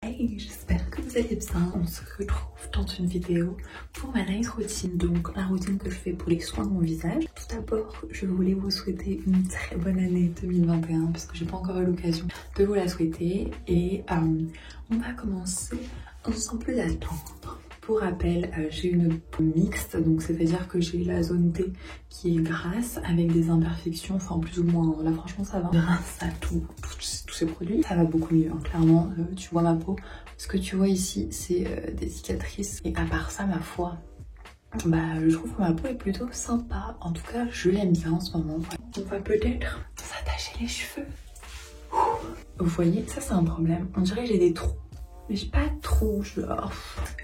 Hey, j'espère que vous allez bien. On se retrouve dans une vidéo pour ma night routine, donc la routine que je fais pour les soins de mon visage. Tout d'abord, je voulais vous souhaiter une très bonne année 2021 parce que j'ai pas encore eu l'occasion de vous la souhaiter et on va commencer sans plus attendre. Pour rappel, j'ai une peau mixte, donc c'est-à-dire que j'ai la zone T qui est grasse avec des imperfections, enfin plus ou moins, là franchement ça va. Grâce à tous ces produits, ça va beaucoup mieux, hein. Clairement, tu vois ma peau. Ce que tu vois ici, c'est des cicatrices. Et à part ça, ma foi, je trouve que ma peau est plutôt sympa. En tout cas, je l'aime bien en ce moment. On va peut-être s'attacher les cheveux. Vous voyez, ça c'est un problème. On dirait que j'ai des trous. Mais j'ai pas de trous,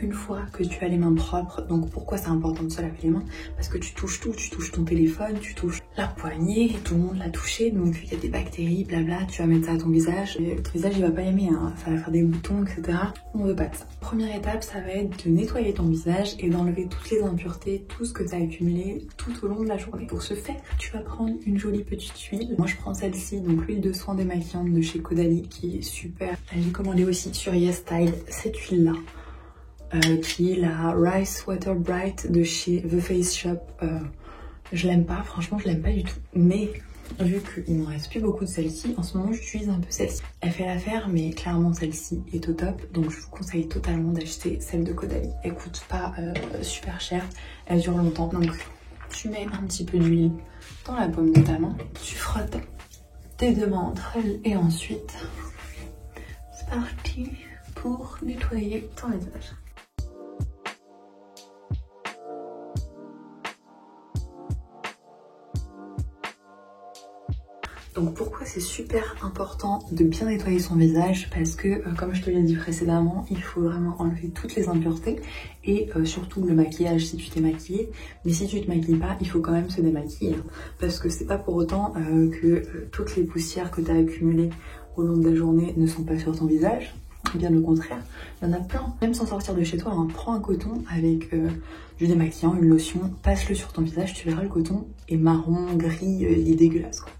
une fois que tu as les mains propres, donc pourquoi c'est important de se laver les mains? Parce que tu touches tout, tu touches ton téléphone, tu touches la poignée, tout le monde l'a touché, donc il y a des bactéries, blabla, tu vas mettre ça à ton visage, et ton visage il va pas aimer, hein. Ça va faire des boutons, etc. On veut pas de ça. Première étape, ça va être de nettoyer ton visage et d'enlever toutes les impuretés, tout ce que tu as accumulé tout au long de la journée. Pour ce faire, tu vas prendre une jolie petite huile. Moi je prends celle-ci, donc l'huile de soin démaquillante de chez Caudalie qui est super. J'ai commandé aussi sur Yes cette huile là qui est la Rice Water Bright de chez The Face Shop. Je l'aime pas, franchement je l'aime pas du tout, mais vu qu'il me reste plus beaucoup de celle-ci, en ce moment j'utilise un peu celle-ci. Elle fait l'affaire, mais clairement celle-ci est au top, donc je vous conseille totalement d'acheter celle de Caudalie. Elle coûte pas super cher, elle dure longtemps. Donc tu mets un petit peu d'huile dans la paume de ta main, tu frottes tes deux mains entre elles et ensuite c'est parti pour nettoyer ton visage. Donc pourquoi c'est super important de bien nettoyer son visage? Parce que comme je te l'ai dit précédemment, il faut vraiment enlever toutes les impuretés et surtout le maquillage si tu t'es maquillée. Mais si tu te maquilles pas, il faut quand même se démaquiller, hein, parce que c'est pas pour autant que toutes les poussières que tu as accumulées au long de la journée ne sont pas sur ton visage. Bien au contraire, il y en a plein. Même sans sortir de chez toi, hein, prends un coton avec du démaquillant, une lotion, passe-le sur ton visage, tu verras le coton est marron, gris, il est dégueulasse quoi.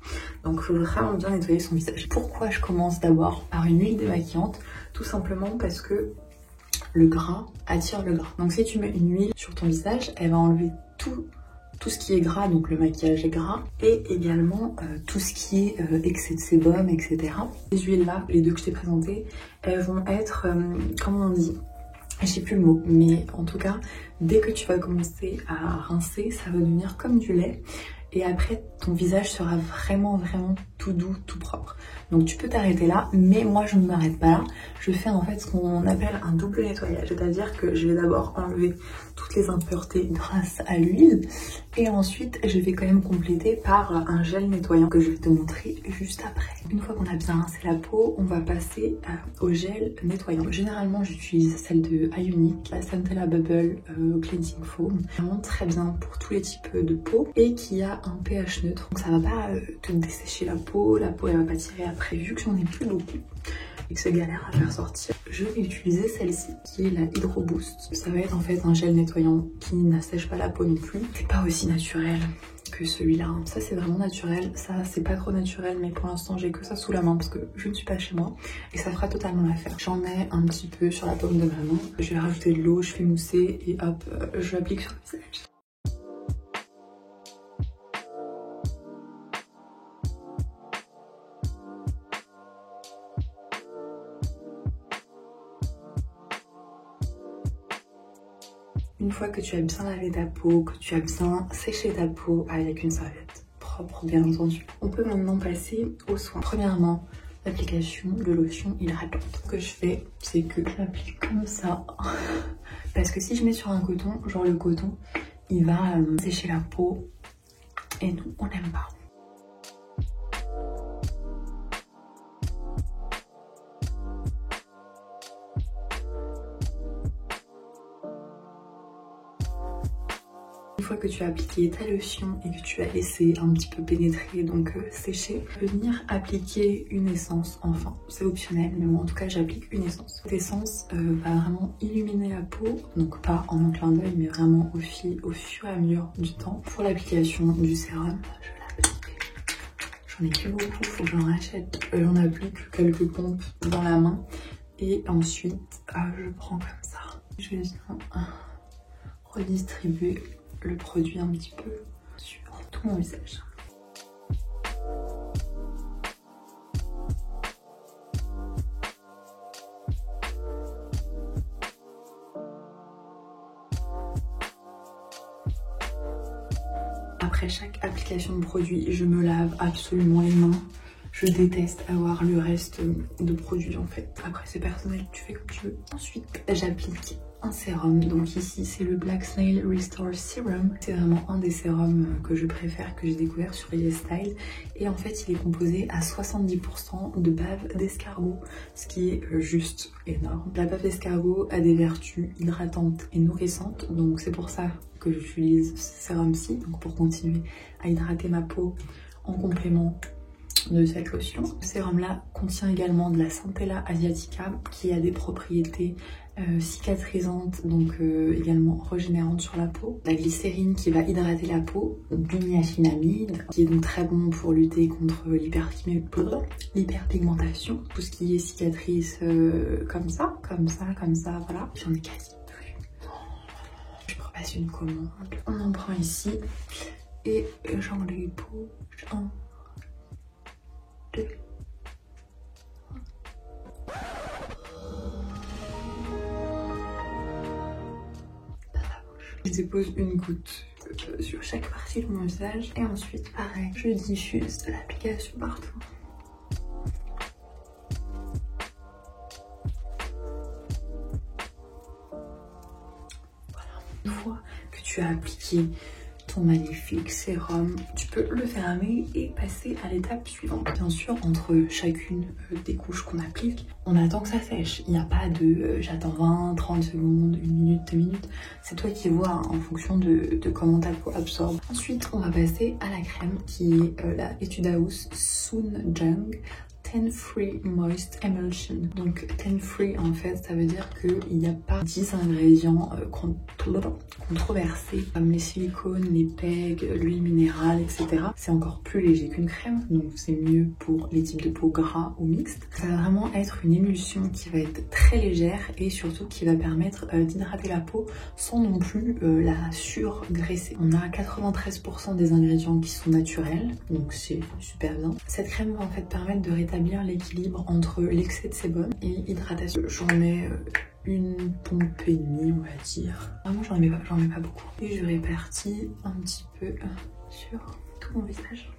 Donc il faut vraiment bien nettoyer son visage. Pourquoi je commence d'abord par une huile démaquillante? Tout simplement parce que le gras attire le gras. Donc si tu mets une huile sur ton visage, elle va enlever tout ce qui est gras, donc le maquillage est gras, et également tout ce qui est excès de sébum, etc. Les huiles là, les deux que je t'ai présentées, elles vont être, comment on dit, je sais plus le mot, mais en tout cas, dès que tu vas commencer à rincer, ça va devenir comme du lait. Et après, ton visage sera vraiment tout doux, tout propre. Donc tu peux t'arrêter là, mais moi je ne m'arrête pas là. Je fais en fait ce qu'on appelle un double nettoyage. C'est-à-dire que je vais d'abord enlever toutes les impuretés grâce à l'huile. Et ensuite, je vais quand même compléter par un gel nettoyant que je vais te montrer juste après. Une fois qu'on a bien rincé la peau, on va passer au gel nettoyant. Généralement, j'utilise celle de Ionic, la Centella Bubble Cleansing Foam. Vraiment très bien pour tous les types de peau et qui a un pH neutre. Donc ça va pas te dessécher la peau elle va pas tirer après. Vu que j'en ai plus beaucoup et que c'est galère à faire sortir, je vais utiliser celle-ci qui est la Hydro Boost. Ça va être en fait un gel nettoyant qui n'assèche pas la peau non plus. C'est pas aussi naturel que celui-là, hein. Ça c'est vraiment naturel, ça c'est pas trop naturel, mais pour l'instant j'ai que ça sous la main parce que je ne suis pas chez moi et ça fera totalement l'affaire. J'en mets un petit peu sur la paume de ma main, je vais rajouter de l'eau, je fais mousser et hop, je l'applique sur le visage. Une fois que tu as bien lavé ta peau, que tu as bien séché ta peau avec une serviette propre bien entendu, on peut maintenant passer aux soins. Premièrement, l'application de lotion hydratante. Ce que je fais, c'est que je l'applique comme ça. Parce que si je mets sur un coton, genre le coton, il va sécher la peau et nous, on n'aime pas. Une fois que tu as appliqué ta lotion et que tu as laissé un petit peu pénétrer, donc sécher, venir appliquer une essence enfin. C'est optionnel, mais moi en tout cas j'applique une essence. Cette essence va vraiment illuminer la peau, donc pas en un clin d'œil, mais vraiment au fur et à mesure du temps. Pour l'application du sérum, je l'applique. J'en ai plus beaucoup, faut que j'en rachète. J'en applique quelques pompes dans la main. Et ensuite, je prends comme ça. Je viens redistribuer le produit un petit peu sur tout mon visage. Après chaque application de produit, je me lave absolument les mains. Je déteste avoir le reste de produit en fait. Après c'est personnel, tu fais comme tu veux. Ensuite, j'applique un sérum. Donc ici c'est le Black Snail Restore Serum. C'est vraiment un des sérums que je préfère, que j'ai découvert sur YesStyle. Et en fait il est composé à 70% de bave d'escargot, ce qui est juste énorme. La bave d'escargot a des vertus hydratantes et nourrissantes, donc c'est pour ça que j'utilise ce sérum-ci, donc pour continuer à hydrater ma peau en complément de cette lotion. Ce sérum-là contient également de la Centella asiatica qui a des propriétés cicatrisantes, donc également régénérantes sur la peau. La glycérine qui va hydrater la peau, du niacinamide qui est donc très bon pour lutter contre l'hyperpigmentation, tout ce qui est cicatrice comme ça, voilà. J'en ai quasi plus. Je repasse une commande. On en prend ici et j'en les bouge en 2. Je dépose une goutte sur chaque partie de mon visage et ensuite pareil, je diffuse l'application partout. Voilà. Une fois que tu as appliqué ton magnifique sérum, tu peux le fermer et passer à l'étape suivante. Bien sûr, entre chacune des couches qu'on applique, on attend que ça sèche. Il n'y a pas de j'attends 20, 30 secondes, 1 minute, 2 minutes. C'est toi qui vois hein, en fonction de comment ta peau absorbe. Ensuite, on va passer à la crème qui est la Etude House Sun Jung Ten Free Moist Emulsion. Donc Ten Free en fait ça veut dire qu'il n'y a pas 10 ingrédients controversés comme les silicones, les PEG, l'huile minérale, etc. C'est encore plus léger qu'une crème, donc c'est mieux pour les types de peau gras ou mixtes. Ça va vraiment être une émulsion qui va être très légère et surtout qui va permettre d'hydrater la peau sans non plus la surgraisser. On a 93% des ingrédients qui sont naturels, donc c'est super bien. Cette crème va en fait permettre de rétablir l'équilibre entre l'excès de sébum et hydratation. J'en mets une pompe et demie, on va dire. Vraiment, j'en mets pas beaucoup. Et je répartis un petit peu sur tout mon visage.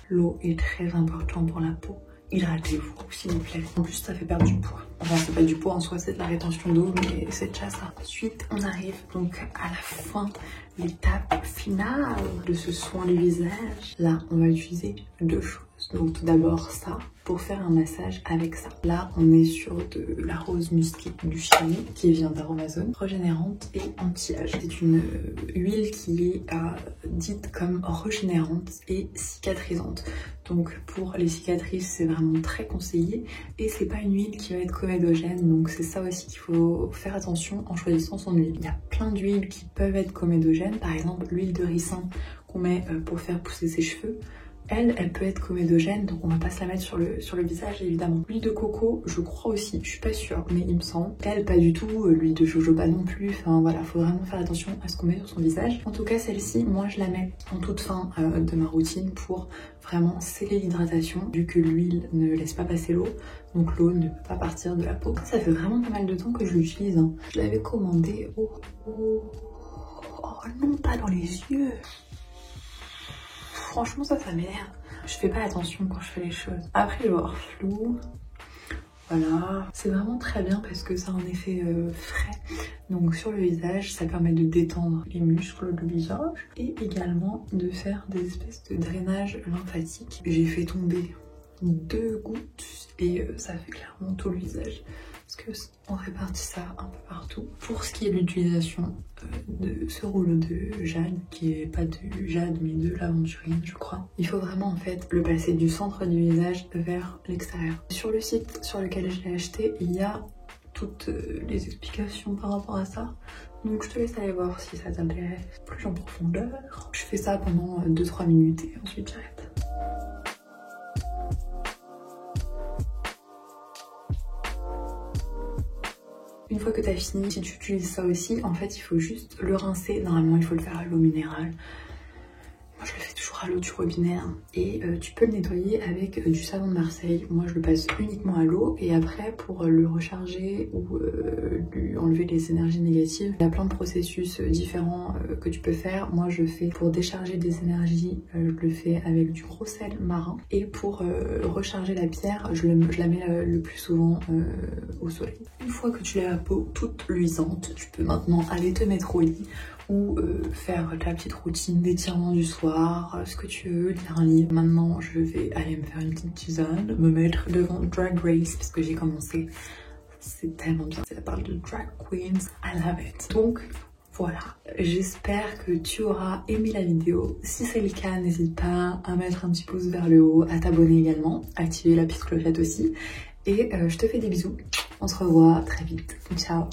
L'eau est très importante pour la peau. Hydratez-vous, s'il vous plaît. En plus, ça fait perdre du poids. Enfin, c'est pas du poids en soi, c'est de la rétention d'eau, mais c'est déjà ça. Ensuite, on arrive donc à la fin, l'étape finale de ce soin du visage. Là, on va utiliser 2 choses. Donc, tout d'abord, ça, pour faire un massage avec ça. Là, on est sur de la rose musquée du Chili, qui vient d'Aromazone, régénérante et anti-âge. C'est une huile qui est dite comme régénérante et cicatrisante. Donc pour les cicatrices, c'est vraiment très conseillé et c'est pas une huile qui va être comédogène, donc c'est ça aussi qu'il faut faire attention en choisissant son huile. Il y a plein d'huiles qui peuvent être comédogènes, par exemple l'huile de ricin qu'on met pour faire pousser ses cheveux. Elle peut être comédogène, donc on va pas se la mettre sur le visage évidemment. L'huile de coco, je crois aussi, je suis pas sûre, mais il me semble. Elle, pas du tout, l'huile de jojoba non plus, enfin voilà, faut vraiment faire attention à ce qu'on met sur son visage. En tout cas, celle-ci, moi je la mets en toute fin de ma routine pour vraiment sceller l'hydratation, vu que l'huile ne laisse pas passer l'eau, donc l'eau ne peut pas partir de la peau. Ça fait vraiment pas mal de temps que je l'utilise, hein. Je l'avais commandé, oh non, pas dans les yeux. Franchement ça m'énerve. Je fais pas attention quand je fais les choses. Après je vais avoir flou. Voilà. C'est vraiment très bien parce que ça a un effet frais. Donc sur le visage, ça permet de détendre les muscles du visage. Et également de faire des espèces de drainage lymphatique. J'ai fait tomber 2 gouttes et ça fait clairement tout le visage. Parce qu'on répartit ça un peu partout. Pour ce qui est de l'utilisation de ce rouleau de jade, qui est pas de jade mais de l'aventurine je crois, il faut vraiment en fait le passer du centre du visage vers l'extérieur. Sur le site sur lequel je l'ai acheté, il y a toutes les explications par rapport à ça. Donc je te laisse aller voir si ça t'intéresse plus en profondeur. Je fais ça pendant 2-3 minutes et ensuite j'arrête. Une fois que tu as fini, si tu utilises ça aussi, en fait il faut juste le rincer. Normalement il faut le faire à l'eau minérale. Moi je le fais toujours à l'eau du robinet hein. Et tu peux le nettoyer avec du savon de Marseille. Moi je le passe uniquement à l'eau et après pour le recharger ou lui enlever les énergies négatives, il y a plein de processus différents que tu peux faire. Moi je fais pour décharger des énergies, je le fais avec du gros sel marin et pour recharger la pierre, je la mets le plus souvent au soleil. Une fois que tu as la peau toute luisante, tu peux maintenant aller te mettre au lit ou faire ta petite routine d'étirement du soir, ce que tu veux, lire un livre. Maintenant, je vais aller me faire une petite tisane, me mettre devant Drag Race parce que j'ai commencé. C'est tellement bien, ça parle de drag queens, I love it. Donc voilà, j'espère que tu auras aimé la vidéo. Si c'est le cas, n'hésite pas à mettre un petit pouce vers le haut, à t'abonner également, activer la petite clochette aussi. Et je te fais des bisous, on se revoit très vite. Ciao.